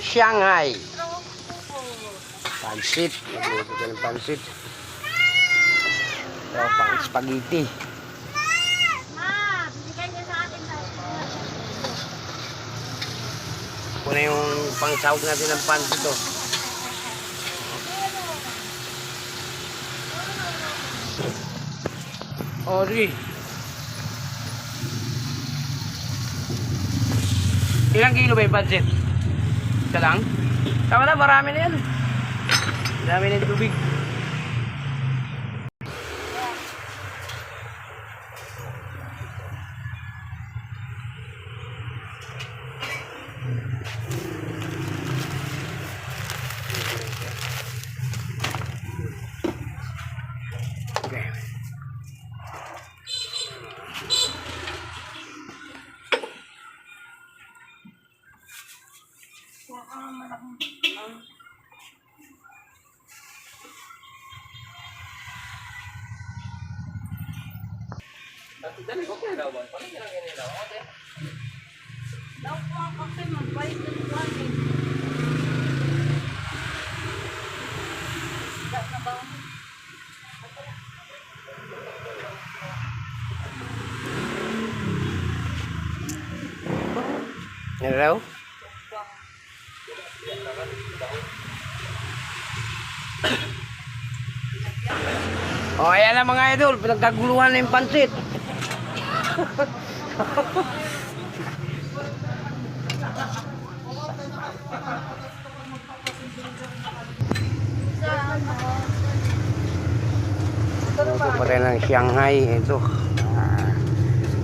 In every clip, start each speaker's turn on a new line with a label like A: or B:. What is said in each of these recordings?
A: Shanghai. Pansit. Magluto ka ng pansit. O, pang spaghetti. Ito na yung pangsahog natin ng pansit to. O, sige. Ilang kilo ba yung pansit? Isa lang? Tama na, marami na yan. Marami na yung tubig. Okay.
B: Dali, okay daw ba? Paano ginagawa daw? Okay.
C: Daw po ang kasi mag-bike na po natin. Daw na ba?
A: Yan raw? O, ayan na mga idol. Pinagkaguluhan na yung pansit. Luto pa tayo ng Shanghai. Ito.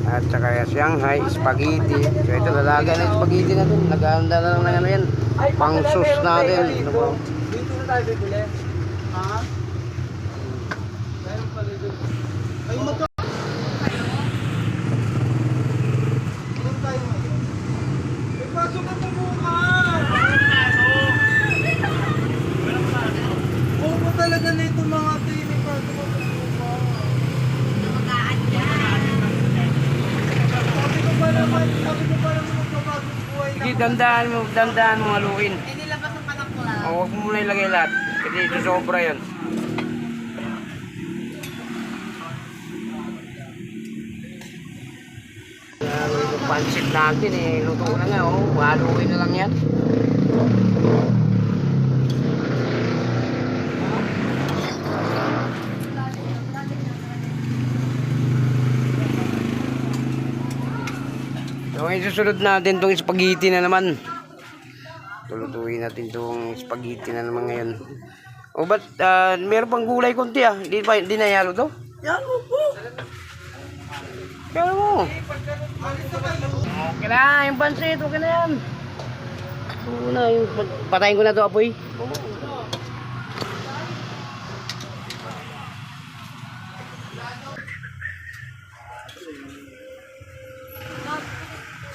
A: At saka Shanghai, spaghetti. So ito, lalaga na yung spaghetti natin. Nagahanda na lang ng ano yan. Pang sauce natin. Ano ba?
B: Dito na tayo bibili. Ha? Meron pala dito. Ay, magka... Ilan tayo ngayon? May pasok na po bukas! Oo po talaga na ito mga tayo. May pasok na po bukas. Sabi ko pa naman magpapagod buhay na.
A: Sige, dandaan mo haluin.
C: Nilabas ang panak ko lang.
A: O, huwag mo muna ilagay lahat. Kasi ito sobra yun. Yung pansit natin eh, luto na nga oh. Haluin na lang yan. So, ngayon susunod natin itong spaghetti na naman. Tulutuin natin itong spaghetti na naman ngayon. O ba't meron pang gulay konti ah? Hindi na yalo to?
B: Yalo po!
A: Pero mo. Okay na, yung pansit. Okay na yan. Oo na, yung patayin ko na to apoy.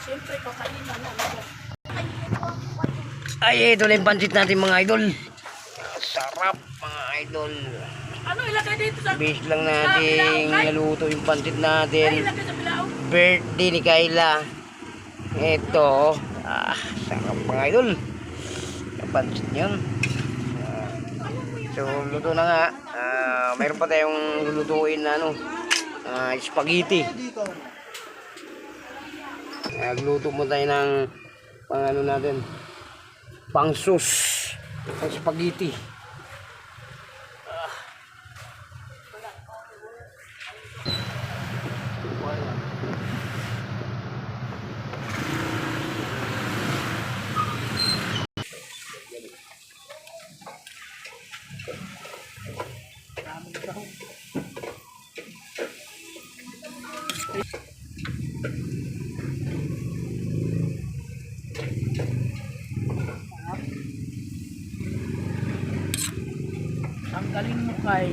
C: Siyempre, kakainin na.
A: Ay, ito na yung pansit natin mga idol. Sarap mga idol.
C: Ano ilagay dito sa...
A: Base lang natin naluto yung pansit natin.
C: Ilagay sa bilaw?
A: Birthday ni Kayla. Ito. Sarap mga idol. Yung pansit yun. So, luto na nga. Mayroon pa tayong lulutuin na ano. Spaghetti. Nagluto mo tayo ng pang ano natin. Pang sauce. Pang spaghetti.
C: Ang galing mo kay.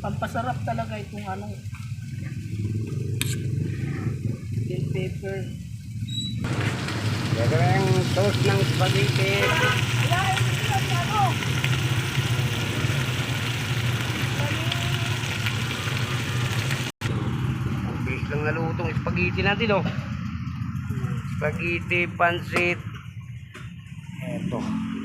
C: Pampasarap talaga itong ano. Bell pepper.
A: Ito na yung sauce ng spaghetti. Ang bilis lang nalutong spaghetti natin oh. spaghetti, pansit. Eto.